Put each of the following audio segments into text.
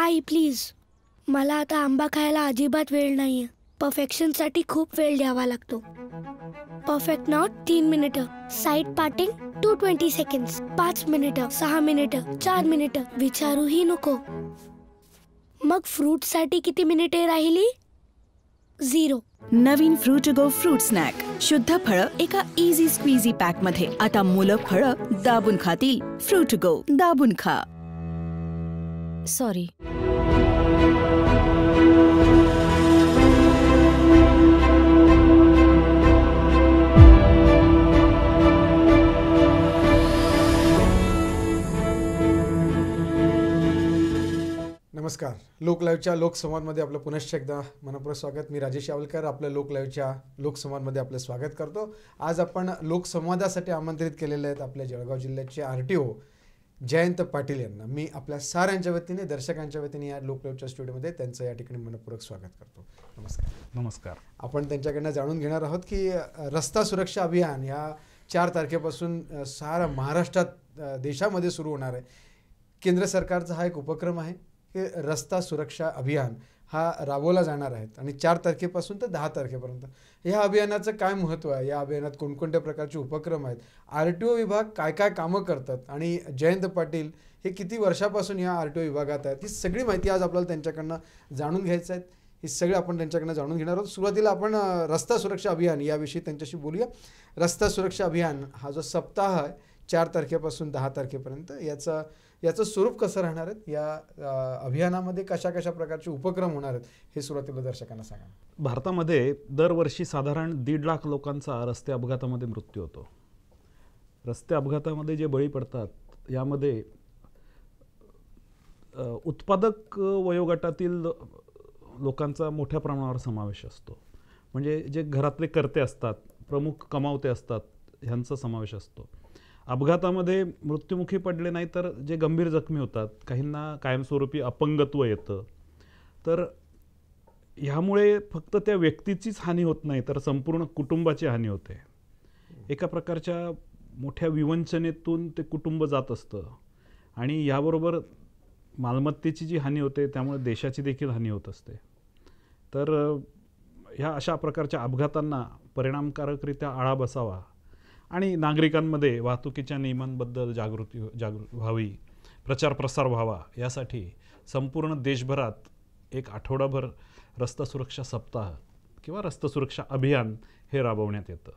आई please, मला आता आंबा खायला अजिबात वेळ नाहीये. परफेक्शनसाठी खूप वेळ द्यावा लागतो. परफेक्ट नॉट 3 मिनिटं, साईड पार्टिंग 220 सेकंड्स, 5 मिनिटं, 6 मिनिटं, 4 मिनिटं, विचारूही नको. मग फ्रूट साठी किती मिनिटे राहिली? 0. नवीन फ्रुटगो फ्रूट स्नॅक. शुद्ध फळं एका इझी स्क्वीझी पॅक मध्ये. आता मुलं फळं दाबून खातील. फ्रुटगो, दाबून खा. सॉरी. नमस्कार. लोकलाईव्हच्या लोकसंवादमध्ये आपलं पुनश्च एकदा मनपूर्वक स्वागत. मी राजेश यावलकर आपलं लोकलाईव्हच्या लोकसंवादमध्ये आपलं स्वागत करतो. आज आपण लोकसंवादासाठी आमंत्रित केलेले आहेत आपल्या जळगाव जिल्ह्याचे RTO जयंत पाटील यांना. मी आपल्या साऱ्यांच्या वतीने, दर्शकांच्या वतीने या लोकलाईव्हच्या स्टुडिओमध्ये त्यांचं या ठिकाणी मनपूर्वक स्वागत करतो. नमस्कार. नमस्कार. आपण त्यांच्याकडनं जाणून घेणार आहोत की रस्ता सुरक्षा अभियान या 4 तारखेपासून सारा महाराष्ट्रात देशामध्ये सुरू होणार आहे. केंद्र सरकारचा हा एक उपक्रम आहे की रस्ता सुरक्षा अभियान हा राबवला जाणार आहे आणि 4 तारखेपासून तर 10 तारखेपर्यंत. ह्या अभियानाचं काय महत्त्व आहे, या अभियानात कोणकोणत्या प्रकारचे उपक्रम आहेत, RTO विभाग काय काय कामं करतात आणि जयंत पाटील हे किती वर्षापासून या RTO विभागात आहेत, ही सगळी माहिती आज आपल्याला त्यांच्याकडनं जाणून घ्यायचं आहे. ही सगळी आपण त्यांच्याकडनं जाणून घेणार आहोत. सुरुवातीला आपण रस्ता सुरक्षा अभियान याविषयी त्यांच्याशी बोलूया. रस्ता सुरक्षा अभियान हा जो सप्ताह आहे 4 तारखेपासून 10 तारखेपर्यंत, याचं स्वरूप कसं राहणार आहे, या अभियानामध्ये कशा कशा प्रकारचे उपक्रम होणार आहेत, हे सुरुवातीला दर्शकांना सांगा. भारतामध्ये दरवर्षी साधारण 1.5 लाख लोकांचा रस्ते अपघातामध्ये मृत्यू होतो. रस्ते अपघातामध्ये जे बळी पडतात यामध्ये उत्पादक वयोगटातील लोकांचा मोठ्या प्रमाणावर समावेश असतो. म्हणजे जे घरातले कर्ते असतात, प्रमुख कमावते असतात, ह्यांचा समावेश असतो. अपघातामध्ये मृत्युमुखी पडले नाही तर जे गंभीर जखमी होतात, काहींना कायमस्वरूपी अपंगत्व येतं. तर ह्यामुळे फक्त त्या व्यक्तीचीच हानी होत नाही तर संपूर्ण कुटुंबाची हानी होते. एका प्रकारच्या मोठ्या विवंचनेतून ते कुटुंब जात असतं आणि याबरोबर मालमत्तेची जी हानी होते त्यामुळे देशाची देखील हानी होत असते. तर ह्या अशा प्रकारच्या अपघातांना परिणामकारकरित्या आळा बसावा आणि नागरिकांमध्ये वाहतुकीच्या नियमांबद्दल जागृती व्हावी, प्रचार प्रसार व्हावा, यासाठी संपूर्ण देशभरात एक आठवडाभर रस्ता सुरक्षा सप्ताह किंवा रस्ता सुरक्षा अभियान हे राबवण्यात येतं.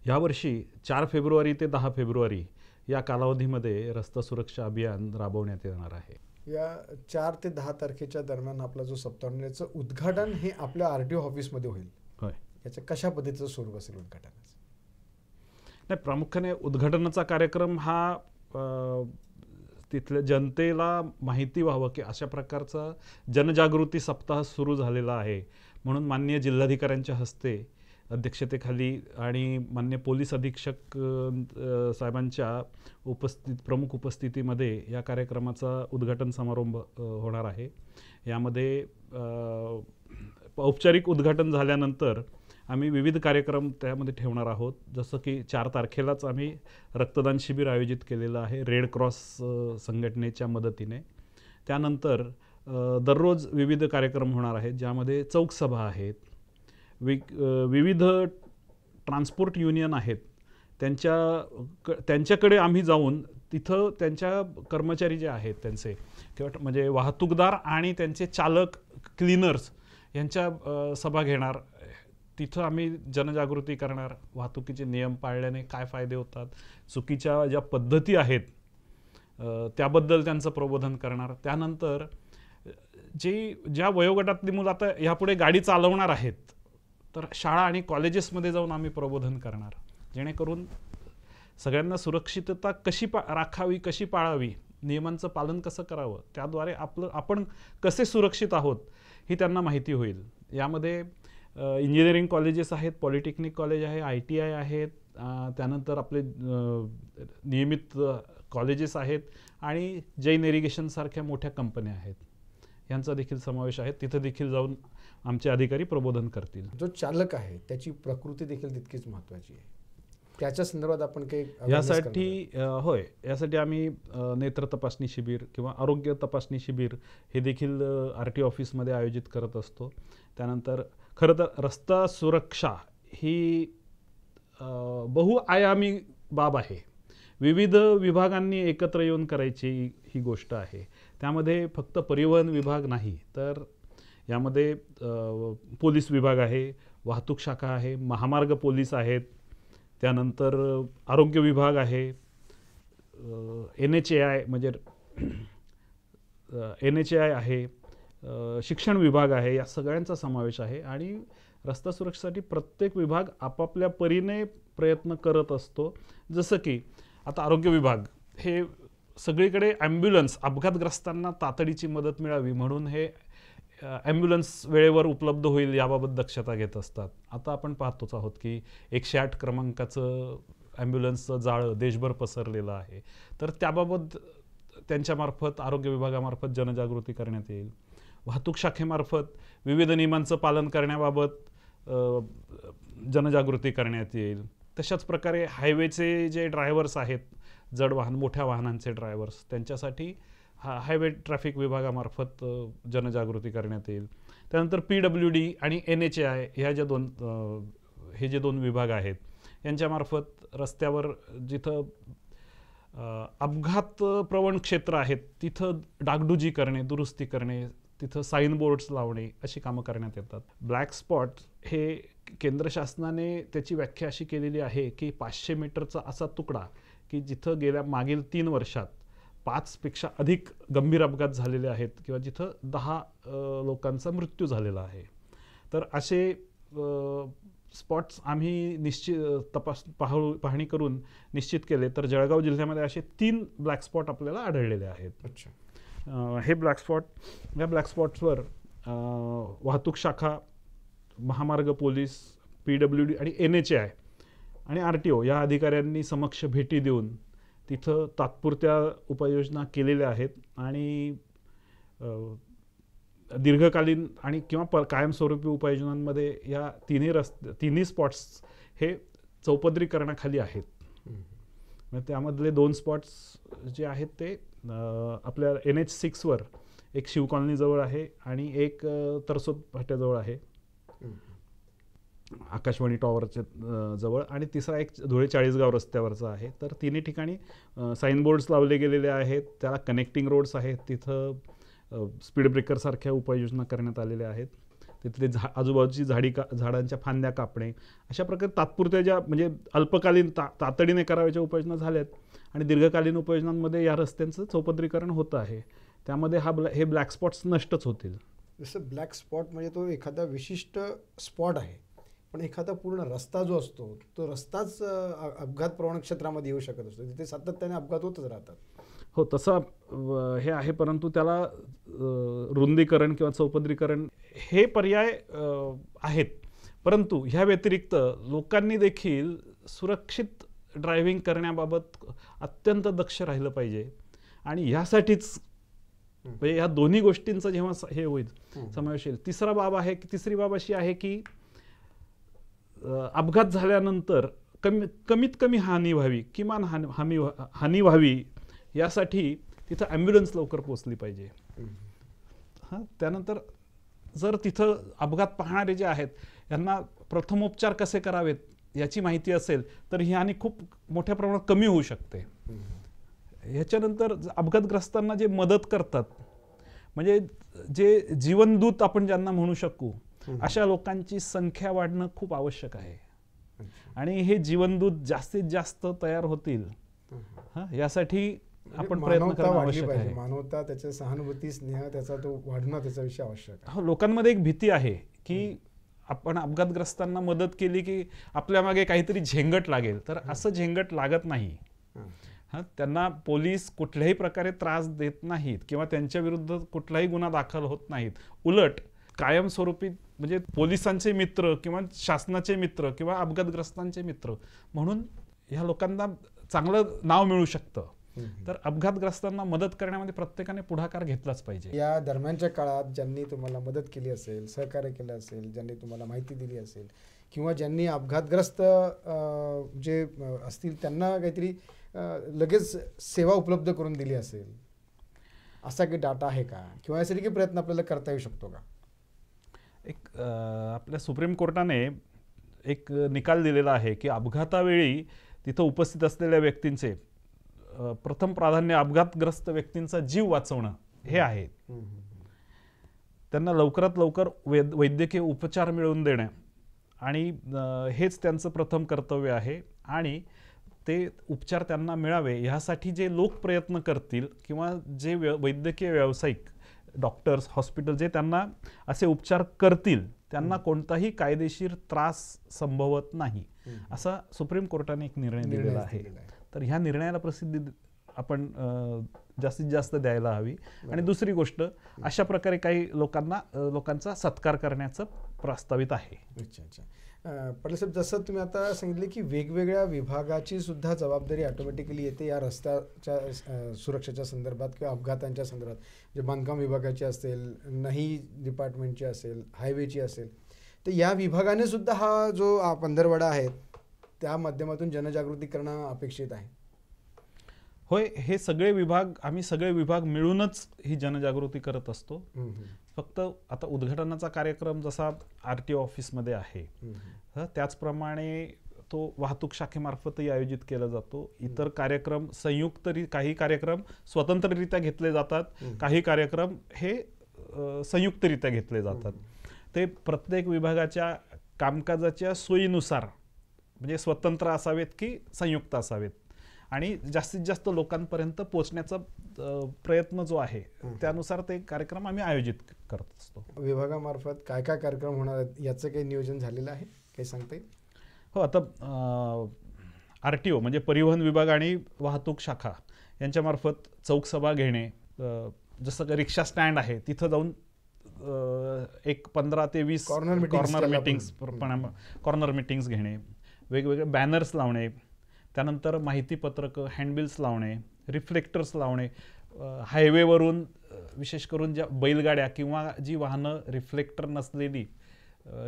यावर्षी 4 फेब्रुवारी ते 10 फेब्रुवारी या कालावधीमध्ये रस्ता सुरक्षा अभियान राबवण्यात येणार आहे. या 4 ते 10 तारखेच्या दरम्यान आपला जो सप्ताह, याचं उद्घाटन हे आपल्या RTO ऑफिसमध्ये होईल. होय. याचं कशा पद्धतीचं स्वरूप असेल उद्घाटनाचं? नाही, प्रामुख्याने उद्घाटनाचा कार्यक्रम हा तिथल्या जनतेला माहिती व्हावं की अशा प्रकारचा जनजागृती सप्ताह सुरू झालेला आहे म्हणून माननीय जिल्हाधिकाऱ्यांच्या हस्ते अध्यक्षतेखाली आणि माननीय पोलीस अधीक्षक साहेबांच्या प्रमुख उपस्थितीमध्ये या कार्यक्रमाचा उद्घाटन समारंभ होणार आहे. यामध्ये औपचारिक उद्घाटन झाल्यानंतर आम्ही विविध कार्यक्रम त्यामध्ये ठेवणार आहोत. जसं की 4 तारखेलाच आम्ही रक्तदान शिबिर आयोजित केलेलं आहे रेड क्रॉस संघटनेच्या मदतीने. त्यानंतर दररोज विविध कार्यक्रम होणार आहेत ज्यामध्ये चौकसभा आहेत, विविध ट्रान्सपोर्ट युनियन आहेत, त्यांच्याकडे आम्ही जाऊन तिथं त्यांच्या कर्मचारी जे आहेत त्यांचे किंवा म्हणजे वाहतूकदार आणि त्यांचे चालक, क्लीनर्स यांच्या सभा घेणार. तिथं आम्ही जनजागृती करणार, वाहतुकीचे नियम पाळल्याने काय फायदे होतात, चुकीच्या ज्या पद्धती आहेत त्याबद्दल त्यांचं प्रबोधन करणार. त्यानंतर ज्या वयोगटातली मुलं आता ह्यापुढे गाडी चालवणार आहेत तर शाळा आणि कॉलेजेसमध्ये जाऊन आम्ही प्रबोधन करणार, जेणेकरून सगळ्यांना सुरक्षितता कशी राखावी, कशी पाळावी, नियमांचं पालन कसं करावं, त्याद्वारे आपण कसे सुरक्षित आहोत ही त्यांना माहिती होईल. यामध्ये इंजिनिअरिंग कॉलेजेस आहेत, पॉलिटेक्निक कॉलेज आहे, ITI आहेत, त्यानंतर आपले नियमित कॉलेजेस आहेत आणि जैन इरिगेशनसारख्या मोठ्या कंपन्या आहेत, यांचा देखील समावेश आहे. तिथं देखील जाऊन आमचे अधिकारी प्रबोधन करतील. जो चालक आहे त्याची प्रकृती देखील तितकीच महत्त्वाची आहे. त्याच्या संदर्भात आपण काही यासाठी होय, यासाठी आम्ही नेत्र तपासणी शिबिर किंवा आरोग्य तपासणी शिबिर हे देखील RTO ऑफिसमध्ये आयोजित करत असतो. त्यानंतर खरं तर रस्ता सुरक्षा ही बहुआयामी बाब आहे. विविध विभागांनी एकत्र येऊन करायची ही गोष्ट आहे. त्यामध्ये फक्त परिवहन विभाग नाही, तर यामध्ये पोलीस विभाग आहे, वाहतूक शाखा आहे, महामार्ग पोलीस आहेत, त्यानंतर आरोग्य विभाग आहे, NHAI म्हणजे NHAI आहे, शिक्षण विभाग आहे, या सगळ्यांचा समावेश आहे. आणि रस्ता सुरक्षेसाठी प्रत्येक विभाग आपापल्या परीने प्रयत्न करत असतो. जसं की आता आरोग्य विभाग हे सगळीकडे ॲम्ब्युलन्स, अपघातग्रस्तांना तातडीची मदत मिळावी म्हणून हे ॲम्ब्युलन्स वेळेवर उपलब्ध होईल याबाबत दक्षता घेत असतात. आता आपण पाहतोच आहोत की 108 क्रमांकाचं ॲम्ब्युलन्सचं जाळं देशभर पसरलेलं आहे. तर त्याबाबत त्यांच्यामार्फत, आरोग्य विभागामार्फत जनजागृती करण्यात येईल. वाहतूक शाखेमार्फत विविध नियमांचं पालन करण्याबाबत जनजागृती करण्यात येईल. तशाच प्रकारे हायवेचे जे ड्रायव्हर्स आहेत, जड वाहन, मोठ्या वाहनांचे ड्रायव्हर्स, त्यांच्यासाठी हायवे ट्रॅफिक विभागामार्फत जनजागृती करण्यात येईल. त्यानंतर PWD आणि NHAI हे जे दोन विभाग आहेत यांच्यामार्फत रस्त्यावर जिथं अपघात प्रवण क्षेत्र आहेत तिथं डागडुजी करणे, दुरुस्ती करणे, तिथं साईन बोर्ड्स लावणे अशी कामं करण्यात येतात. ब्लॅक स्पॉट हे केंद्र शासनाने त्याची व्याख्या अशी केलेली आहे की 500 मीटरचा असा तुकडा की जिथं मागील 3 वर्षात 5 पेक्षा अधिक गंभीर अपघात झालेले आहेत किंवा जिथं 10 लोकांचा मृत्यू झालेला आहे. तर असे स्पॉट्स आम्ही पाहणी करून निश्चित केले. तर जळगाव जिल्ह्यामध्ये असे 3 ब्लॅक स्पॉट आपल्याला आढळलेले आहेत. अच्छा. हे ब्लॅक स्पॉट, या ब्लॅक स्पॉट्सवर वाहतूक शाखा, महामार्ग पोलीस, PWD आणि NHAI आणि RTO या अधिकाऱ्यांनी समक्ष भेटी देऊन तिथं तात्पुरत्या उपाययोजना केलेल्या आहेत. आणि दीर्घकालीन आणि किंवा कायमस्वरूपी उपाययोजनांमध्ये या तिन्ही स्पॉट्स हे चौपदरीकरणाखाली आहेत. त्यामधले 2 स्पॉट्स जे आहेत ते आपल्या NH6वर एक शिव कॉलनी जवळ आहे आणि एक तरसोद फाट्याजवळ आहे, आकाशवाणी टॉवरच्या जवळ, आणि तिसरा एक धुळे 40गाव रस्त्यावरचा आहे. तर तिन्ही ठिकाणी साईन बोर्ड्स लावले गेलेले आहेत. त्याला कनेक्टिंग रोड्स आहेत, तिथं स्पीड ब्रेकरसारख्या उपाययोजना करण्यात आलेल्या आहेत. तिथले आजूबाजूची झाडांच्या फांद्या कापणे, अशा प्रकारे तात्पुरत्या ज्या म्हणजे अल्पकालीन तातडीने करायच्या उपाययोजना झाल्यात. आणि दीर्घकालीन उपाययोजनांमध्ये या रस्त्यांचं चौपदरीकरण होतं आहे. त्यामध्ये हे ब्लॅक स्पॉट्स नष्टच होतील. जसं ब्लॅक स्पॉट म्हणजे तो एखादा विशिष्ट स्पॉट आहे, पण एखादा पूर्ण रस्ता जो असतो तो रस्ताच अपघात प्रवण क्षेत्रामध्ये येऊ शकत असतो, तिथे सातत्याने अपघात होतच राहतात. हो, तसं हे आहे, परंतु त्याला रुंदीकरण किंवा चौपदरीकरण हे पर्याय आहेत. परंतु ह्या व्यतिरिक्त लोकांनी देखील सुरक्षित ड्रायव्हिंग करण्याबाबत अत्यंत दक्ष राहिलं पाहिजे. आणि ह्यासाठीच म्हणजे ह्या दोन्ही गोष्टींचा जेव्हा हे होईल समावेश येईल. तिसरी बाब अशी आहे की अपघात झाल्यानंतर कमीत कमी हानी व्हावी, किमान हानी व्हावी, यासाठी तिथं ॲम्ब्युलन्स लवकर पोचली पाहिजे. त्यानंतर जर तिथं अपघात पाहणारे जे आहेत यांना प्रथमोपचार कसे करावेत याची माहिती असेल तर ही हानी खूप मोठ्या प्रमाणात कमी होऊ शकते. ह्याच्यानंतर अपघातग्रस्तांना जे मदत करतात, म्हणजे जे जीवनदूत आपण ज्यांना म्हणू शकू, अशा लोकांची संख्या वाढणं खूप आवश्यक आहे. आणि हे जीवनदूत जास्तीत जास्त तयार होतील यासाठी आपण प्रयत्न करणं आवश्यक आहे. मानवता, त्याच्या सहानुभूती, स्नेह, त्याचा तो वाढणं, त्याचा विषय आवश्यक आहे. लोकांमध्ये एक भीती आहे की आपण अपघातग्रस्तांना मदत केली की आपल्या मागे काहीतरी झेंगट लागेल. तर असं झेंगट लागत नाही. त्यांना पोलीस कुठल्याही प्रकारे त्रास देत नाहीत किंवा त्यांच्या विरुद्ध कुठलाही गुन्हा दाखल होत नाहीत. उलट कायमस्वरूपी म्हणजे पोलिसांचे मित्र किंवा शासनाचे मित्र किंवा अपघातग्रस्तांचे मित्र म्हणून ह्या लोकांना चांगलं नाव मिळू शकतं. तर अपघातग्रस्तांना मदत करण्यामध्ये प्रत्येकाने पुढाकार घेतलाच पाहिजे. या दरम्यानच्या काळात ज्यांनी तुम्हाला मदत केली असेल, सहकार्य केलं असेल, ज्यांनी तुम्हाला माहिती दिली असेल किंवा ज्यांनी अपघातग्रस्त जे असतील त्यांना काहीतरी लगेच सेवा उपलब्ध करून दिली असेल, असा काही डाटा आहे का, किंवा यासाठी काही प्रयत्न आपल्याला करता येऊ शकतो का? एक आपल्या सुप्रीम कोर्टाने एक निकाल दिलेला आहे की अपघातावेळी तिथं उपस्थित असलेल्या व्यक्तींचे प्रथम प्राधान्य अपघातग्रस्त व्यक्तींचा जीव वाचवणं हे आहे. त्यांना लवकरात लवकर वैद्यकीय उपचार मिळवून देणं आणि हेच त्यांचं प्रथम कर्तव्य आहे. आणि ते उपचार त्यांना मिळावे ह्यासाठी जे लोक प्रयत्न करतील किंवा जे वैद्यकीय व्यावसायिक डॉक्टर्स हॉस्पिटल जे त्यांना असे उपचार करतील त्यांना कोणताही कायदेशीर त्रास संभवत नाही, असा सुप्रीम कोर्टाने एक निर्णय दिलेला आहे. तर ह्या निर्णयाला प्रसिद्धी आपण जास्तीत जास्त द्यायला हवी. आणि दुसरी गोष्ट, अशा प्रकारे काही लोकांचा सत्कार करण्याचं प्रस्तावित आहे. अच्छा अच्छा. पाटील साहेब, जसं तुम्ही आता सांगितले की वेगवेगळ्या विभागाची सुद्धा जबाबदारी ऑटोमॅटिकली येते या रस्त्याच्या सुरक्षेच्या संदर्भात किंवा अपघातांच्या संदर्भात, जे बांधकाम विभागाची असेल, नही डिपार्टमेंटची असेल, हायवेची असेल, तर या विभागाने सुद्धा हा जो पंधरवडा आहे त्या माध्यमातून जनजागृती करणं अपेक्षित आहे. होय, हे सगळे विभाग आम्ही सगळे विभाग मिळूनच ही जनजागृती करत असतो. फक्त आता उद्घाटनाचा कार्यक्रम जसा RTO ऑफिसमध्ये आहे त्याचप्रमाणे तो वाहतूक शाखेमार्फतही आयोजित केला जातो. इतर कार्यक्रम काही कार्यक्रम स्वतंत्ररित्या घेतले जातात, काही कार्यक्रम हे संयुक्तरित्या घेतले जातात. ते प्रत्येक विभागाच्या कामकाजाच्या सोयीनुसार म्हणजे स्वतंत्र असावेत की संयुक्त असावेत आणि जास्तीत जास्त लोकांपर्यंत पोहोचण्याचा प्रयत्न जो आहे त्यानुसार ते कार्यक्रम आम्ही आयोजित करत असतो. विभागामार्फत काय काय कार्यक्रम होणार आहेत याचं काही नियोजन झालेलं आहे, काही सांगता येईल? हो, आता RTO म्हणजे परिवहन विभाग आणि वाहतूक शाखा यांच्यामार्फत चौकसभा घेणे, जसं का रिक्षा स्टँड आहे तिथं जाऊन एक 15 ते 20 कॉर्नर मीटिंग्स घेणे, वेगवेगळे बॅनर्स लावणे, त्यानंतर माहिती पत्रकं, हँडबिल्स लावणे, रिफ्लेक्टर्स लावणे, हायवेवरून विशेष करून ज्या बैलगाड्या किंवा जी वाहनं रिफ्लेक्टर नसलेली,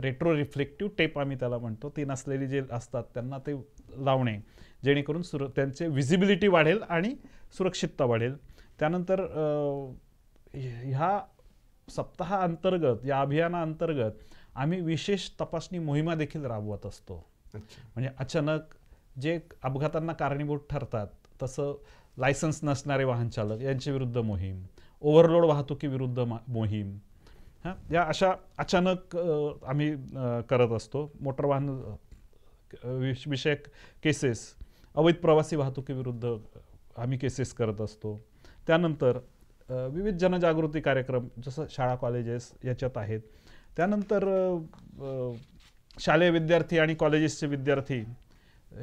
रेट्रो रिफ्लेक्टिव्ह टेप आम्ही त्याला म्हणतो, ती नसलेली जे असतात त्यांना ते लावणे, जेणेकरून त्यांचे व्हिजिबिलिटी वाढेल आणि सुरक्षितता वाढेल. त्यानंतर ह्या सप्ताहाअंतर्गत या अभियानाअंतर्गत आम्ही विशेष तपासणी मोहिमा देखील राबवत असतो. म्हणजे अचानक जे अपघातांना कारणीभूत ठरतात, तसं लायसन्स नसणारे वाहन चालक यांच्या विरुद्ध मोहीम, ओव्हरलोड वाहतुकीविरुद्ध मोहीम, या अशा अचानक आम्ही करत असतो. मोटर वाहन विषयक केसेस, अवैध प्रवासी वाहतुकीविरुद्ध आम्ही केसेस करत असतो. त्यानंतर विविध जनजागृती कार्यक्रम जसं शाळा कॉलेजेस याच्यात आहेत. त्यानंतर शालेय विद्यार्थी आणि कॉलेजेसचे विद्यार्थी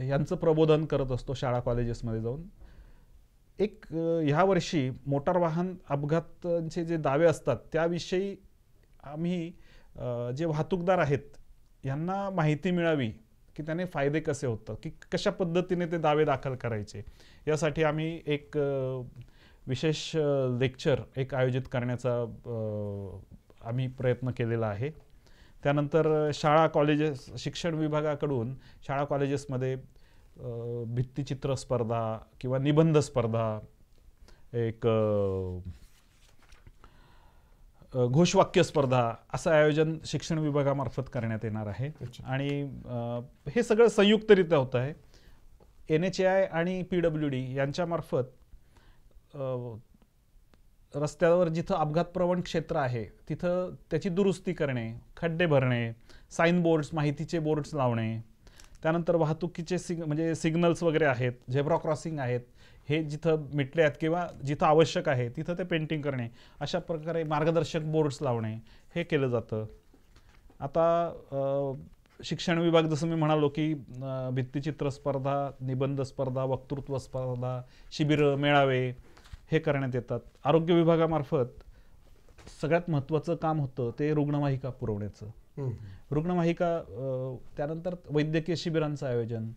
यांचं प्रबोधन करत असतो शाळा कॉलेजेसमध्ये जाऊन. एक ह्या वर्षी मोटार वाहन अपघातांचे जे दावे असतात त्याविषयी आम्ही जे वाहतूकदार आहेत यांना माहिती मिळावी की त्याने फायदे कसे होतात, की कशा पद्धतीने ते दावे दाखल करायचे, यासाठी आम्ही एक विशेष लेक्चर एक आयोजित करण्याचा आम्ही प्रयत्न केलेला आहे. त्यानंतर शाळा कॉलेजेस शिक्षण विभागाकडून शाळा कॉलेजेसमध्ये भित्तिचित्र स्पर्धा किंवा निबंध स्पर्धा, एक घोषवाक्य स्पर्धा असं आयोजन शिक्षण विभागामार्फत करण्यात येणार आहे. आणि हे सगळं संयुक्तरित्या होत आहे. NHAI आणि PWD यांच्यामार्फत रस्त्यावर जिथं अपघातप्रवण क्षेत्र आहे तिथं त्याची दुरुस्ती करणे, खड्डे भरणे, साईन बोर्ड्स, माहितीचे बोर्ड्स लावणे, त्यानंतर वाहतुकीचे म्हणजे सिग्नल्स वगैरे आहेत, झेब्रा क्रॉसिंग आहेत, हे जिथं मिटले आहेत किंवा जिथं आवश्यक आहे तिथं ते पेंटिंग करणे, अशा प्रकारे मार्गदर्शक बोर्ड्स लावणे हे केलं जातं. आता शिक्षण विभाग जसं मी म्हणालो की भित्तिचित्र स्पर्धा, निबंध स्पर्धा, वक्तृत्व स्पर्धा, शिबिरं, मेळावे हे करण्यात येतात. आरोग्य विभागामार्फत सगळ्यात महत्त्वाचं काम होतं ते रुग्णवाहिका पुरवण्याचं. रुग्णवाहिका, त्यानंतर वैद्यकीय शिबिरांचं आयोजन.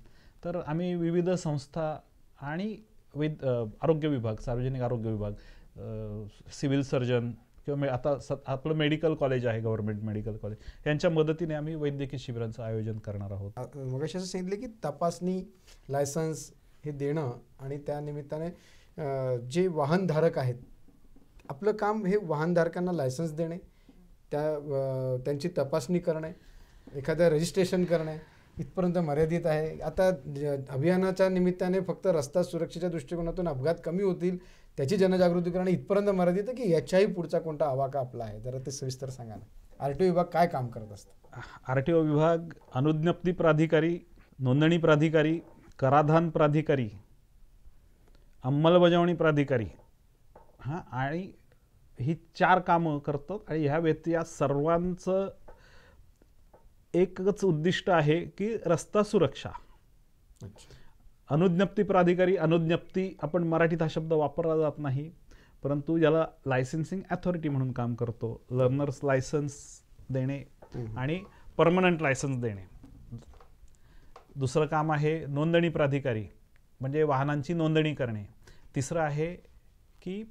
तर आम्ही विविध संस्था आणि आरोग्य विभाग, सार्वजनिक आरोग्य विभाग, सिव्हिल सर्जन, किंवा आता आपलं मेडिकल कॉलेज आहे, गव्हर्नमेंट मेडिकल कॉलेज, यांच्या मदतीने आम्ही वैद्यकीय शिबिरांचं आयोजन करणार आहोत. मगाशी असं सांगितलं की तपासणी, लायसन्स हे देणं आणि त्या निमित्ताने जे वाहनधारक आहेत, आपलं काम हे वाहनधारकांना लायसन्स देणे, त्यांची तपासणी करणे, एखादं रजिस्ट्रेशन करणे इथपर्यंत मर्यादित आहे. आता अभियानाच्या निमित्ताने फक्त रस्ता सुरक्षेच्या दृष्टिकोनातून अपघात कमी होतील त्याची जनजागृती करणे इथपर्यंत मर्यादित आहे की याच्याही पुढचा कोणता आवाका आपला आहे? जरा ते सविस्तर सांगा ना. RTO विभाग काय काम करत असतं? RTO विभाग अनुज्ञप्ती प्राधिकारी, नोंदणी प्राधिकारी, कराधान प्राधिकारी, अंमलबजावणी प्राधिकारी आणि ही 4 कामं करतात. आणि या सर्वांचं एकच उद्दिष्ट आहे की रस्ता सुरक्षा. अनुज्ञप्ती प्राधिकारी, अनुज्ञप्ती आपण मराठीत हा शब्द वापरला जात नाही, परंतु याला लायसेन्सिंग अथॉरिटी म्हणून काम करतो. लर्नर्स लायसन्स देणे आणि परमनंट लायसन्स देणे. दुसरं काम आहे नोंदणी प्राधिकारी, म्हणजे वाहनांची नोंदणी करणे. तिसरं आहे की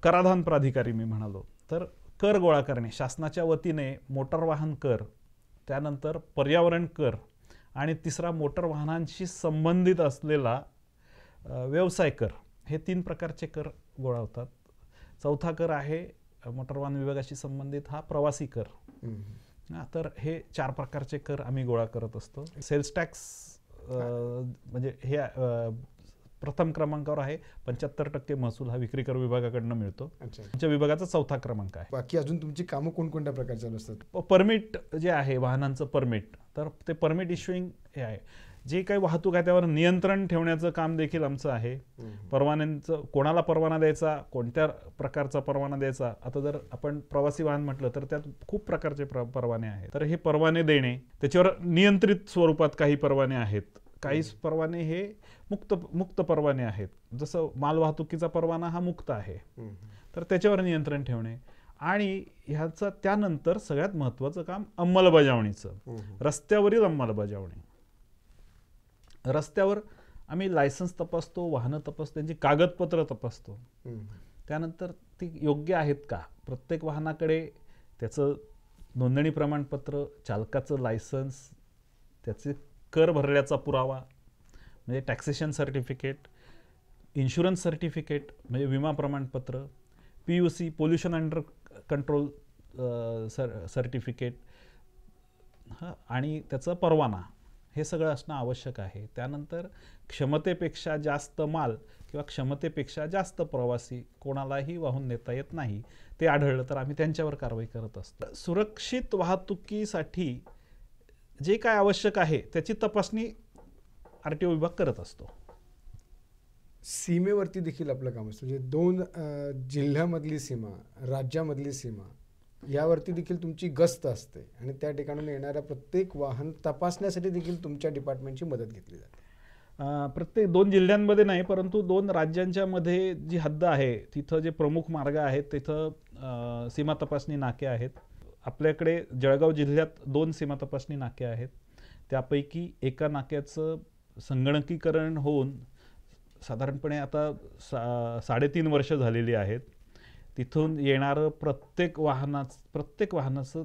कराधान प्राधिकारी मी म्हणालो तर कर गोळा करणे, शासनाच्या वतीने मोटार वाहन कर, त्यानंतर पर्यावरण कर आणि तिसरा मोटार वाहनांशी संबंधित असलेला व्यवसाय कर. हे 3 प्रकारचे कर गोळा होतात. चौथा कर आहे मोटार वाहन विभागाशी संबंधित हा प्रवासी कर. तर हे 4 प्रकारचे कर आम्ही गोळा करत असतो. सेल्स टॅक्स म्हणजे हे प्रथम क्रमांकावर आहे. 75% महसूल हा विक्री कर विभागाकडनं मिळतो. आमच्या विभागाचा 4था क्रमांक आहे. बाकी अजून तुमची कामं कोणकोणत्या प्रकारची असतात? परमिट जे आहे वाहनांचं परमिट, तर ते परमिट इश्युइंग हे आहे. जे काही वाहतूक आहे त्यावर नियंत्रण ठेवण्याचं काम देखील आमचं आहे. परवान्यांचं, कोणाला परवाना द्यायचा, कोणत्या प्रकारचा परवाना द्यायचा. आता जर आपण प्रवासी वाहन म्हटलं तर त्यात खूप प्रकारचे परवाने आहेत. तर हे परवाने देणे, त्याच्यावर नियंत्रित स्वरूपात काही परवाने आहेत, काही परवाने हे मुक्त परवाने आहेत. जसं माल वाहतुकीचा परवाना हा मुक्त आहे, तर त्याच्यावर नियंत्रण ठेवणे. आणि ह्याचा त्यानंतर सगळ्यात महत्त्वाचं काम अंमलबजावणीचं, रस्त्यावरील अंमलबजावणी. रस्त्यावर आम्ही लायसन्स तपासतो, वाहनं तपासतो, त्यांची कागदपत्र तपासतो. त्यानंतर ती योग्य आहेत का, प्रत्येक वाहनाकडे त्याचं नोंदणी प्रमाणपत्र, चालकाचं लायसन्स, त्याचे कर भरल्याचा पुरावा म्हणजे टॅक्सेशन सर्टिफिकेट, इन्शुरन्स सर्टिफिकेट म्हणजे विमा प्रमाणपत्र, PUC pollution under control certificate आणि त्याचा परवाना, हे सगळं असणं आवश्यक आहे. त्यानंतर क्षमतेपेक्षा जास्त माल किंवा क्षमतेपेक्षा जास्त प्रवासी कोणालाही वाहून नेता येत नाही, ते आढळलं तर आम्ही त्यांच्यावर कारवाई करत असतो. सुरक्षित वाहतुकीसाठी जे काय आवश्यक आहे त्याची तपासणी RTO विभाग करत असतो. सीमेवरती देखील आपलं काम असतं, म्हणजे 2 जिल्ह्यामधली सीमा, राज्यामधली सीमा, यावरती देखील तुमची गस्त असते आणि त्या ठिकाणून येणाऱ्या प्रत्येक वाहन तपासण्यासाठी देखील तुमच्या डिपार्टमेंटची मदत घेतली जाते. प्रत्येक 2 जिल्ह्यांमध्ये नाही, परंतु 2 राज्यांच्या मध्ये जी हद्द आहे तिथं जे प्रमुख मार्ग आहेत तिथं सीमा तपासणी नाके आहेत. आपल्याकडे जळगाव जिल्ह्यात 2 सीमा तपासणी नाके आहेत. त्यापैकी एका नाक्याचं संगणकीकरण होऊन साधारणपणे आता 3.5 वर्ष झालेली आहेत. तिथून येणारं प्रत्येक वाहनाचं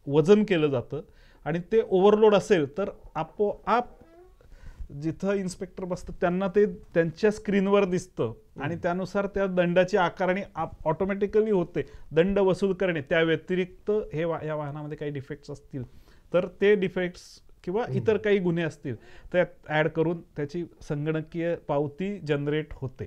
वजन केलं जातं आणि ते ओव्हरलोड असेल तर आपोआप जिथं इन्स्पेक्टर बसतात त्यांना ते त्यांच्या स्क्रीनवर दिसतं आणि त्यानुसार त्या दंडाची आकारणी ऑटोमॅटिकली होते. दंड वसूल करणे, त्या व्यतिरिक्त या वाहनामध्ये काही डिफेक्ट्स असतील तर ते डिफेक्ट्स किंवा इतर काही गुन्हे असतील तर ॲड करून त्याची संगणकीय पावती जनरेट होते.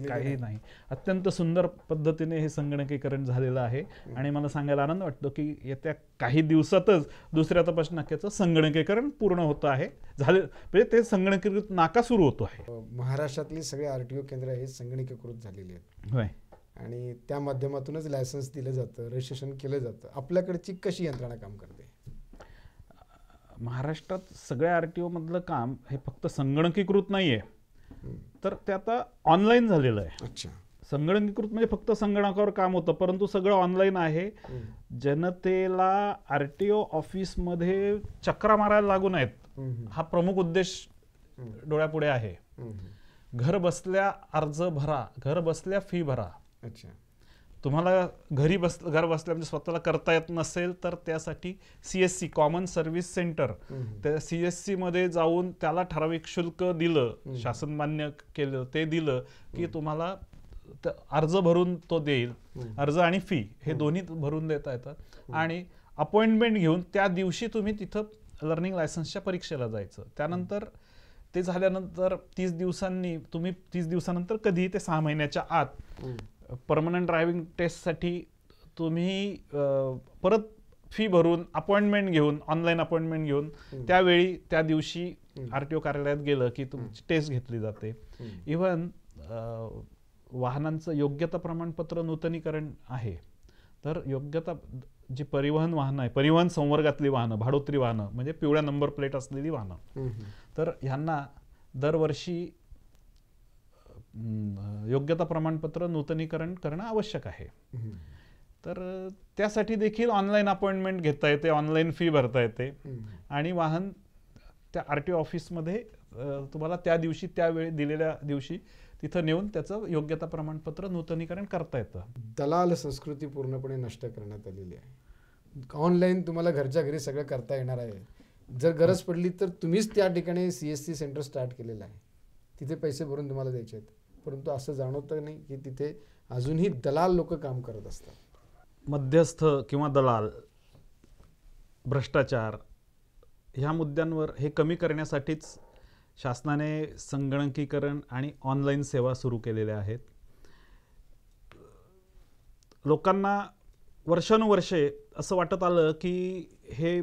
काही नाही, अत्यंत सुंदर पद्धतीने हे संगणकीकरण झालेलं आहे. आणि मला सांगायला आनंद वाटतो की येत्या काही दिवसातच दुसऱ्या तपासणी नाक्याचं संगणकीकरण पूर्ण होतं आहे, म्हणजे ते संगणकीकृत नाका सुरू होतो आहे. महाराष्ट्रातली सगळे RTO केंद्र हे संगणकीकृत झालेली आहेत. होय. आणि त्या माध्यमातूनच लायसन्स दिलं जातं, रजिस्ट्रेशन केलं जातं. आपल्याकडची कशी यंत्रणा काम करते? महाराष्ट्रात सगळ्या RTO मधलं काम हे फक्त संगणकीकृत नाहीये, तर ते आता ऑनलाईन झालेलं आहे. अच्छा. संगणकीकृत म्हणजे फक्त संगणकावर काम होतं, परंतु सगळं ऑनलाईन आहे. जनतेला RTO ऑफिसमध्ये चक्रा मारायला लागू नयेत, हा प्रमुख उद्देश डोळ्यापुढे आहे. घर बसल्या अर्ज भरा, घर बसल्या फी भरा. अच्छा. तुम्हाला घर बसल्या म्हणजे स्वतःला करता येत नसेल तर त्यासाठी CSC कॉमन सर्व्हिस सेंटर, त्या CSC मध्ये जाऊन त्याला ठराविक शुल्क दिलं, शासन मान्य केलं, ते दिलं की तुम्हाला अर्ज भरून तो देईल. अर्ज आणि फी हे दोन्ही भरून देता येतात आणि अपॉइंटमेंट घेऊन त्या दिवशी तुम्ही तिथं लर्निंग लायसन्सच्या परीक्षेला जायचं. त्यानंतर ते झाल्यानंतर 30 दिवसांनी तुम्ही 30 दिवसानंतर कधी ते 6 महिन्याच्या आत परमनंट ड्रायव्हिंग टेस्टसाठी तुम्ही परत फी भरून अपॉइंटमेंट घेऊन, ऑनलाईन अपॉइंटमेंट घेऊन त्यावेळी त्या दिवशी RTO कार्यालयात गेलं की तुमची टेस्ट घेतली जाते. इव्हन वाहनांचं योग्यता प्रमाणपत्र नूतनीकरण आहे. तर योग्यता जी परिवहन वाहनं आहे, परिवहन संवर्गातली वाहनं, भाडोत्री वाहनं म्हणजे पिवळ्या नंबर प्लेट असलेली वाहनं, तर ह्यांना दरवर्षी योग्यता प्रमाणपत्र नूतनीकरण करणं आवश्यक आहे. तर त्यासाठी देखील ऑनलाईन अपॉइंटमेंट घेता येते, ऑनलाईन फी भरता येते आणि वाहन त्या RTO ऑफिसमध्ये तुम्हाला त्या दिवशी, त्यावेळी दिलेल्या दिवशी तिथं नेऊन त्याचं योग्यता प्रमाणपत्र नूतनीकरण करता येतं. दलाल संस्कृती पूर्णपणे नष्ट करण्यात आलेली आहे. ऑनलाईन तुम्हाला घरच्या घरी सगळं करता येणार आहे. जर गरज पडली तर तुम्हीच त्या ठिकाणी CSC सेंटर स्टार्ट केलेलं आहे, तिथे पैसे भरून तुम्हाला द्यायचे आहेत. परंतु असं जाणवतं नाही की तिथे अजूनही दलाल लोक काम करत असतात. मध्यस्थ किंवा दलाल, भ्रष्टाचार ह्या मुद्द्यांवर हे कमी करण्यासाठीच शासनाने संगणकीकरण आणि ऑनलाईन सेवा सुरू केलेल्या आहेत. लोकांना वर्षानुवर्षे असं वाटत आलं की हे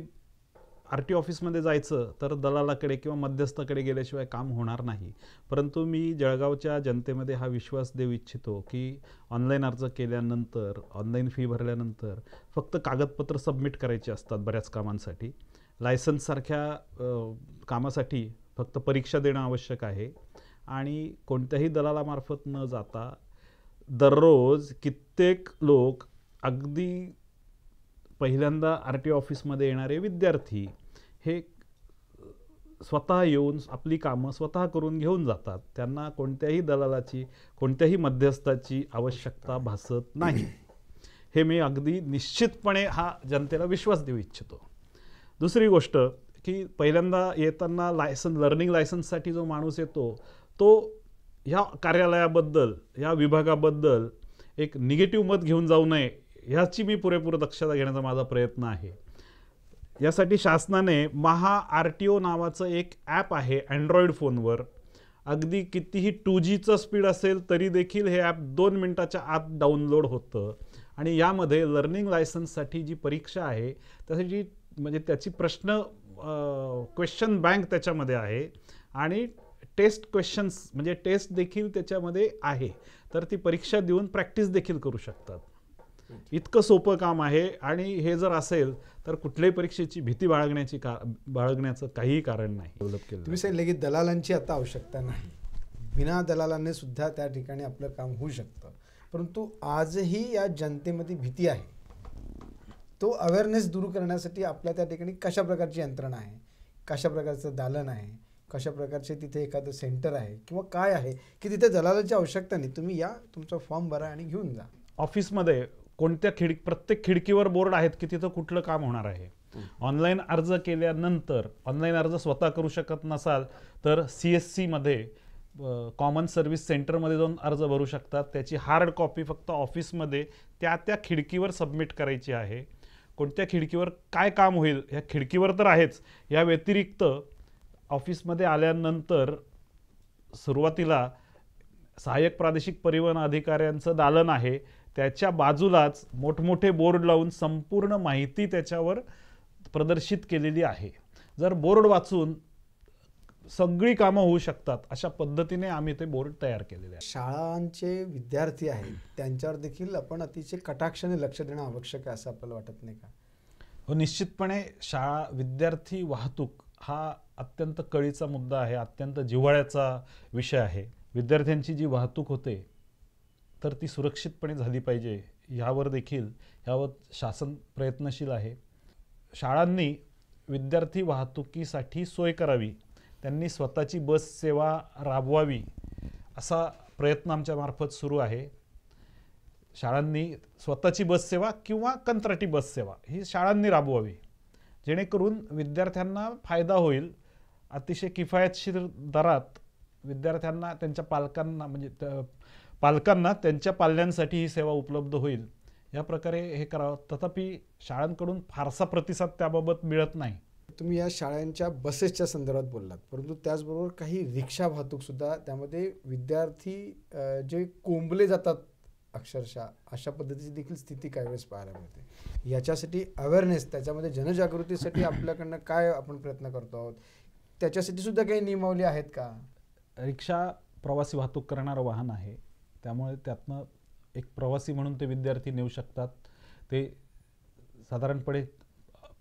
RTO ऑफिसमध्ये जायचं तर दलालाकडे किंवा मध्यस्थाकडे गेल्याशिवाय काम होणार नाही. परंतु मी जळगावच्या जनतेमध्ये हा विश्वास देऊ इच्छितो की ऑनलाईन अर्ज केल्यानंतर, ऑनलाईन फी भरल्यानंतर फक्त कागदपत्र सबमिट करायची असतात बऱ्याच कामांसाठी. लायसन्ससारख्या कामासाठी फक्त परीक्षा देणं आवश्यक आहे आणि कोणत्याही दलालामार्फत न जाता दररोज कित्येक लोक, अगदी पहिल्यांदा RTO ऑफिसमध्ये येणारे विद्यार्थी हे स्वतः येऊन आपली कामं स्वतः करून घेऊन जातात. त्यांना कोणत्याही दलालाची, कोणत्याही मध्यस्थाची आवश्यकता भासत नाही. हे मी अगदी निश्चितपणे हा जनतेला विश्वास देऊ इच्छितो. दुसरी गोष्ट की पहिल्यांदा येताना लर्निंग लायसन्ससाठी जो माणूस येतो तो ह्या कार्यालयाबद्दल, ह्या विभागाबद्दल एक निगेटिव्ह मत घेऊन जाऊ नये ह्याची मी पुरेपूर दक्षता घेण्याचा माझा प्रयत्न आहे. यासाठी शासनाने महा RTO नावाचं एक ॲप आहे अँड्रॉइड फोनवर. अगदी कितीही 2Gचं स्पीड असेल तरी देखील हे ॲप 2 मिनिटाच्या आत डाउनलोड होतं आणि यामध्ये लर्निंग लायसन्ससाठी जी परीक्षा आहे त्यासाठी म्हणजे त्याची क्वेश्चन बँक त्याच्यामध्ये आहे आणि टेस्ट क्वेश्चन्स म्हणजे टेस्ट देखील त्याच्यामध्ये आहे. तर ती परीक्षा देऊन प्रॅक्टिस देखील करू शकतात. इतकं सोपं काम आहे आणि हे जर असेल तर कुठल्याही परीक्षेची भीती बाळगण्याचं काहीही कारण नाही. डेव्हलप केलं. तुम्ही सांगितलं की दलालांची आता आवश्यकता नाही, बिना दलालांनी सुद्धा त्या ठिकाणी आपलं काम होऊ शकतं. परंतु आजही या जनतेमध्ये भीती आहे. तो अवेअरनेस दूर करण्यासाठी आपल्या त्या ठिकाणी कशा प्रकारची यंत्रणा आहे, कशा प्रकारचं दालन आहे, कशा प्रकारचे तिथे एखादं सेंटर आहे किंवा काय आहे की तिथे दलालाची आवश्यकता नाही, तुम्ही या, तुमचा फॉर्म भरा आणि घेऊन जा. ऑफिसमध्ये कोणत्या प्रत्येक खिडकीवर बोर्ड आहेत की तिथं कुठलं काम होणार आहे. ऑनलाईन अर्ज केल्यानंतर, ऑनलाईन अर्ज स्वतः करू शकत नसाल तर CSC मध्ये कॉमन सर्व्हिस सेंटरमध्ये जाऊन अर्ज भरू शकतात. त्याची हार्ड कॉपी फक्त ऑफिसमध्ये त्या खिडकीवर सबमिट करायची आहे. कोणत्या खिडकीवर काय काम होईल ह्या खिडकीवर तर आहेच, या व्यतिरिक्त ऑफिसमध्ये आल्यानंतर सुरुवातीला सहाय्यक प्रादेशिक परिवहन अधिकाऱ्यांचं दालन आहे, त्याच्या बाजूलाच मोठमोठे बोर्ड लावून संपूर्ण माहिती त्याच्यावर प्रदर्शित केलेली आहे. जर बोर्ड वाचून सगळी कामं होऊ शकतात अशा पद्धतीने आम्ही ते बोर्ड तयार केलेले आहे. शाळांचे विद्यार्थी आहेत त्यांच्यावर देखील आपण अतिशय कटाक्षाने लक्ष देणं आवश्यक आहे असं आपल्याला वाटत नाही का? हो, निश्चितपणे शाळा विद्यार्थी वाहतूक हा अत्यंत कळीचा मुद्दा आहे, अत्यंत जिव्हाळ्याचा विषय आहे. विद्यार्थ्यांची जी वाहतूक होते तर ती सुरक्षितपणे झाली पाहिजे ह्यावर शासन प्रयत्नशील आहे. शाळांनी विद्यार्थी वाहतुकीसाठी सोय करावी, त्यांनी स्वतःची बस सेवा राबवावी असा प्रयत्न आमच्यामार्फत सुरू आहे. शाळांनी स्वतःची बससेवा किंवा कंत्राटी बससेवा ही शाळांनी राबवावी, जेणेकरून विद्यार्थ्यांना फायदा होईल. अतिशय किफायतशीर दरात विद्यार्थ्यांना त्यांच्या पालकांना त्यांच्या पाल्यांसाठी ही सेवा उपलब्ध होईल, या प्रकारे हे करावं. तथापि शाळांकडून फारसा प्रतिसाद त्याबाबत मिळत नाही. तुम्ही या शाळांच्या बसेसच्या संदर्भात बोललात, परंतु त्याचबरोबर काही रिक्षा वाहतूकसुद्धा, त्यामध्ये विद्यार्थी जे कोंबले जातात अक्षरशः, अशा पद्धतीची देखील स्थिती काही वेळेस पाहायला मिळते. याच्यासाठी अवेअरनेस, त्याच्यामध्ये जनजागृतीसाठी आपल्याकडनं काय आपण प्रयत्न करतो आहोत, त्याच्यासाठी सुद्धा काही नियमावली आहेत का? रिक्षा प्रवासी वाहतूक करणारं वाहन आहे, त्यामुळे त्यातनं एक प्रवासी म्हणून ते विद्यार्थी नेऊ शकतात. ते साधारणपणे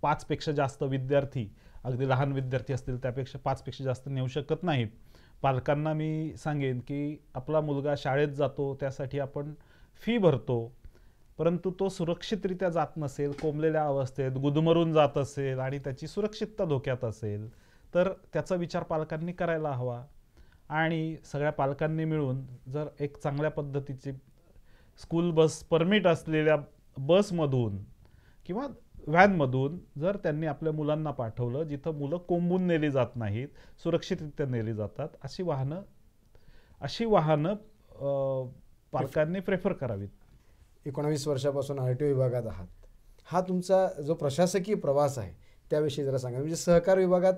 5 पेक्षा जास्त विद्यार्थी, अगदी लहान विद्यार्थी असतील त्यापेक्षा 5 पेक्षा जास्त नेऊ शकत नाहीत. पालकांना मी सांगेन की आपला मुलगा शाळेत जातो, त्यासाठी आपण फी भरतो, परंतु तो सुरक्षितरित्या जात नसेल, कोंबलेल्या अवस्थेत गुदमरून जात असेल आणि त्याची सुरक्षितता धोक्यात असेल, तर त्याचा विचार पालकांनी करायला हवा. आणि सगळ्या पालकांनी मिळून जर एक चांगल्या पद्धतीची स्कूल बस परमिट असलेल्या बसमधून किंवा व्हॅनमधून जर त्यांनी आपल्या मुलांना पाठवलं, जिथं मुलं कोंबून नेली जात नाहीत, सुरक्षितरित्या नेली जातात, अशी वाहनं पालकांनी प्रेफर करावीत. 19 वर्षापासून RTO विभागात आहात. हा तुमचा जो प्रशासकीय प्रवास आहे त्याविषयी जरा सांगा. म्हणजे सहकार विभागात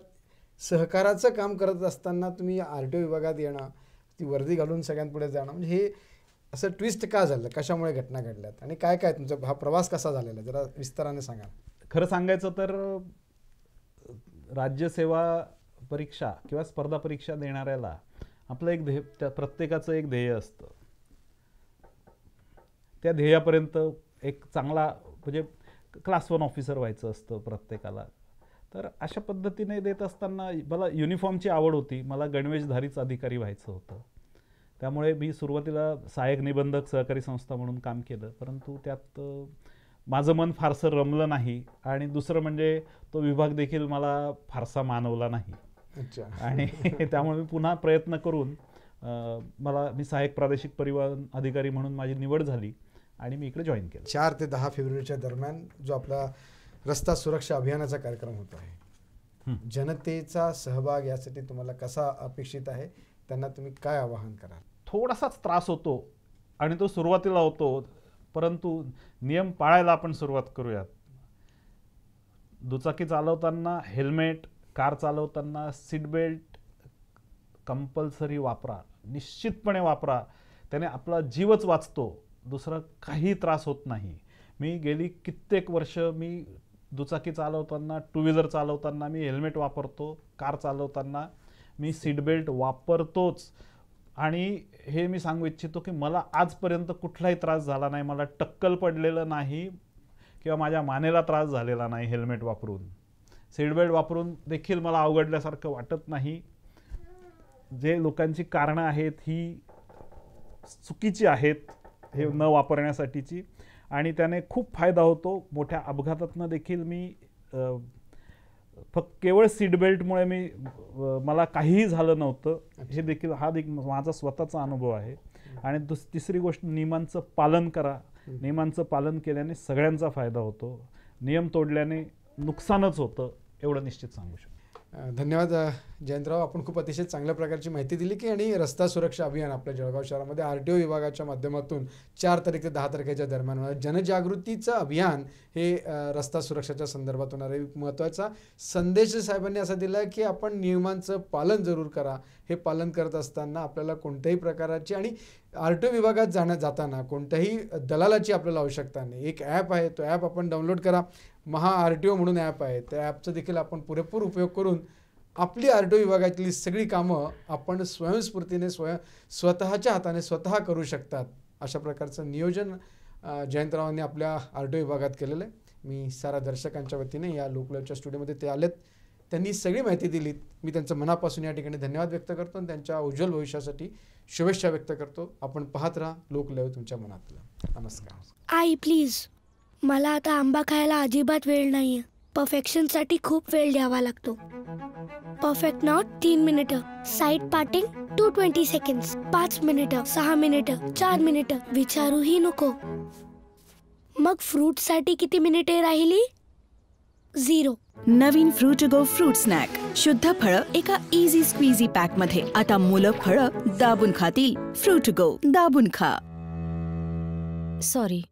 सहकाराचं काम करत असताना तुम्ही RTO विभागात येणं, ती वर्दी घालून सगळ्यांपुढे जाणं, म्हणजे हे असं ट्विस्ट का झालं, कशामुळे घटना घडल्यात आणि काय काय तुमचा हा प्रवास कसा झालेला, जरा विस्ताराने सांगा. खरं सांगायचं तर राज्यसेवा परीक्षा किंवा स्पर्धा परीक्षा देणाऱ्याला आपलं एक ध्येय, त्या प्रत्येकाचं एक ध्येय असतं. त्या ध्येयापर्यंत एक चांगला म्हणजे क्लास 1 ऑफिसर व्हायचं असतं प्रत्येकाला. तर अशा पद्धतीने देत असताना मला युनिफॉर्मची आवड होती, मला गणवेशधारीच अधिकारी व्हायचं होतं. त्यामुळे मी सुरुवातीला सहाय्यक निबंधक सहकारी संस्था म्हणून काम केलं, परंतु त्यात माझं मन फारसं रमलं नाही. आणि दुसरं म्हणजे तो विभाग देखील मला फारसा मानवला नाही. आणि त्यामुळे मी पुन्हा प्रयत्न करून मी सहाय्यक प्रादेशिक परिवहन अधिकारी म्हणून माझी निवड झाली आणि मी इकडे जॉईन केलं. 4 ते 10 फेब्रुवारीच्या दरम्यान जो आपला रस्ता सुरक्षा अभियानाचा कार्यक्रम होत आहे, जनतेचा सहभाग यासाठी तुम्हाला कसा अपेक्षित आहे, त्यांना तुम्ही काय आवाहन कराल? थोडासाच त्रास होतो आणि तो सुरुवातीला होतो, परंतु नियम पाळायला आपण सुरुवात करूयात. दुचाकी चालवताना हेल्मेट, कार चालवताना सीट बेल्ट कंपल्सरी वापरा, निश्चितपणे वापरा. त्याने आपला जीवच वाचतो, दुसरा काही त्रास होत नाही. मी गेली कित्येक वर्ष मी दुचाकी चालवताना, टू व्हीलर चालवताना मी हेल्मेट वापरतो, कार चालवताना मी सीट बेल्ट वापरतोच. आणि हे मी सांगू इच्छितो की मला आजपर्यंत कुठलाही त्रास झाला नाही, मला टक्कल पडलेलं नाही किंवा माझ्या मानेला त्रास झालेला नाही हेल्मेट वापरून. सीट बेल्ट वापरून देखील मला अवघडल्यासारखं वाटत नाही. जे लोकांची कारणं आहेत ही चुकीची आहेत हे न वापरण्यासाठीची, आणि त्याने खूप फायदा होतो. मोठ्या अपघातातनं देखील मी फक्त केवळ सीट बेल्टमुळे मला काहीही झालं नव्हतं. हे देखील माझा स्वतःचा अनुभव आहे. आणि तिसरी गोष्ट, नियमांचं पालन करा. नियमांचं पालन केल्याने सगळ्यांचा फायदा होतो, नियम तोडल्याने नुकसानच होतं, एवढं निश्चित सांगू शकतो. धन्यवाद जयंतराव, आपण खूप अतिशय चांगल्या प्रकारची माहिती दिली की आणि रस्ता सुरक्षा अभियान आपल्या जळगाव शहरामध्ये RTO विभागाच्या माध्यमातून 4 तारीख ते 10 तारखेच्या दरम्यान जनजागृतीचं अभियान हे रस्ता सुरक्षाच्या संदर्भात होणार आहे. महत्त्वाचा संदेश साहेबांनी असा दिला की आपण नियमांचं पालन जरूर करा. हे पालन करत असताना आपल्याला कोणत्याही प्रकाराची आणि RTO विभागात जाताना कोणत्याही दलालाची आपल्याला आवश्यकता नाही. एक ॲप आहे, तो ॲप आपण डाउनलोड करा. महा RTO म्हणून ॲप आहे, त्या ॲपचा देखील आपण पुरेपूर उपयोग करून आपली RTO विभागातली सगळी कामं आपण स्वयंस्फूर्तीने स्वतःच्या हाताने स्वतः करू शकतात. अशा प्रकारचं नियोजन जयंतरावांनी आपल्या RTO विभागात केलेलं आहे. मी साऱ्या दर्शकांच्या वतीने या लोकलाईव्हच्या स्टुडिओमध्ये ते आलेत, त्यांनी सगळी माहिती दिलीत. मी त्यांचं मनापासून या ठिकाणी धन्यवाद व्यक्त करतो आणि त्यांच्या उज्ज्वल भविष्यासाठी शुभेच्छा व्यक्त करतो. आपण पाहत राहा लोकलाईव्ह तुमच्या मनातलं. नमस्कार. आई प्लीज, मला आता आंबा खायला अजिबात वेळ नाहीये. परफेक्शनसाठी खूप वेळ द्यावा लागतो. परफेक्ट नॉट 3 मिनिटं, साईड पार्टिंग 220 सेकंड्स, 5 मिनिटं, 6 मिनिटं, 4 मिनिटं, विचारूही नको. मग फ्रूटसाठी किती मिनिटे राहिली? 0. नवीन fruit to go fruit snack. शुद्ध फळं एका इझी स्क्वीझी पॅक मध्ये. आता मुलं फळं दाबून खातील. फ्रूट टू गो दाबून खा. सॉरी.